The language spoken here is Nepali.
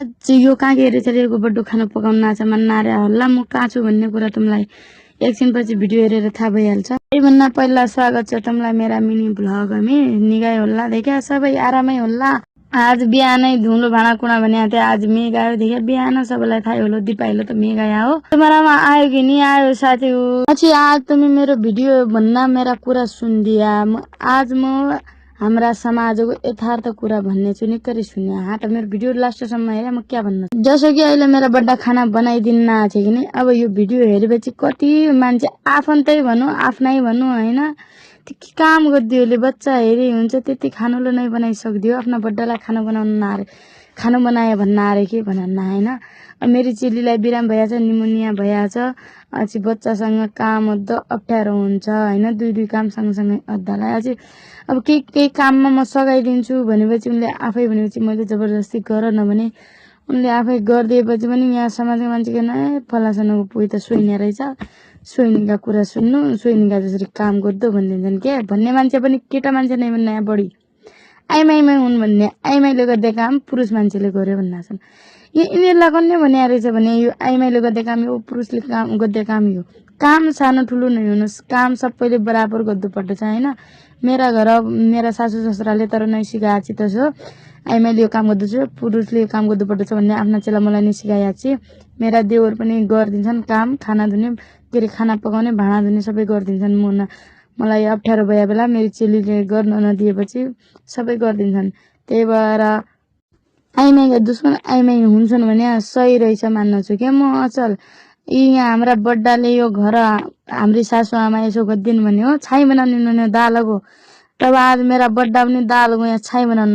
यो कहाँ गएर चलेको बड्डो खाना पकाउन नाचा मान्नारे हल्ला म कहाँ छु भन्ने कुरा तिमीलाई एकछिनपछि भिडियो हेरेर थाहा भइहाल्छ। त्योभन्दा पहिला स्वागत छ तिमीलाई मेरा मिनी भ्लगमा। निगाई होला देखा सबै आरामै होला। आज बिहानै धुलो भाँडा कुँडा भने थियो आज मेघ आयो देखा बिहान सबैलाई थाहै होला दिपाइलो त मेघ आयो। तुम्हारामा आयो कि नि आयो साथी पछि आज तुम मेरो भिडियो भन्ना मेरा कुरा सुन दिया। आज म हाम्रा समाजको यथार्थ कुरा भन्ने छु निकै सुन्ने हाँ त मेरो भिडियो लास्टसम्म हेरे म क्या भन्नु। जसो कि अहिले मेरा बड्डा खाना बनाइदिन्न छ कि नि अब यो भिडियो हेरेपछि कति मान्छे आफन्तै भनौँ आफ्नै भनौँ हैन त्यति काम गरिदियोले बच्चा हेरी हुन्छ त्यति खानुलो नै बनाइसक्दियो आफ्ना बड्डालाई खाना बनाउन नआरे खाना बनाए भन्न आरे के भन्न हैन। मेरी चेलीलाई बिराम भइहाछ निमोनिया भइहाछ अझै बच्चासँग काम अद्द अप्ठ्यारो हुन्छ हैन दुई काम सँगसँगै अद्दालाई अझै अब केही काममा म सघाइदिन्छु भनेपछि उनले आफै भनेपछि मैले जबरजस्ती गर नभने उनले आफै गरिदिएपछि पनि यहाँ समाजका मान्छेको नै फलासनको पुइ त सोइने रहेछ सोइनीका कुरा सुन्नु सोइनीका जसरी काम गर्दो भनिदिन्छन् के भन्ने मान्छे पनि केटा मान्छे नै भन्ने बढी आइमाइमै हुन् भन्ने आइमाइले गर्दै काम पुरुष मान्छेले गर्यो भन्ना छन्। यिनीहरूलाई कन्ने भने रहेछ भने यो आइमाइले गर्दै काम यो पुरुषले काम गर्दै काम यो काम सानो ठुलो नै हुनुहोस् काम सबैले बराबर गर्नुपर्दछ हैन। मेरा घर मेरा सासू ससुराले तर नै सिकाएछि त छ आइमाइले यो काम गर्दछ पुरुषले यो काम गर्नुपर्दछ भन्ने आफ्ना चेला मलाई नै सिकाएछि। मेरा देवर पनि गरिदिन्छन् काम खाना धुने के अरे खाना पकाउने भाँडा धुने सबै गरिदिन्छन्। मलाई अप्ठ्यारो भए बेला मेरी चेलीले गर्न नदिएपछि सबै गरिदिन्छन्। त्यही भएर आइमाइका दुश्मन आइमाइ हुन्छन् भने सही रहेछ मान्छु के म अचल। यहाँ हाम्रा बड्डाले यो घर हाम्री सासू आमा यसो गरिदिनु भने हो छाई बनाउने दालको तब आज मेरा बड्डा पनि दालको यहाँ छाई बनाउन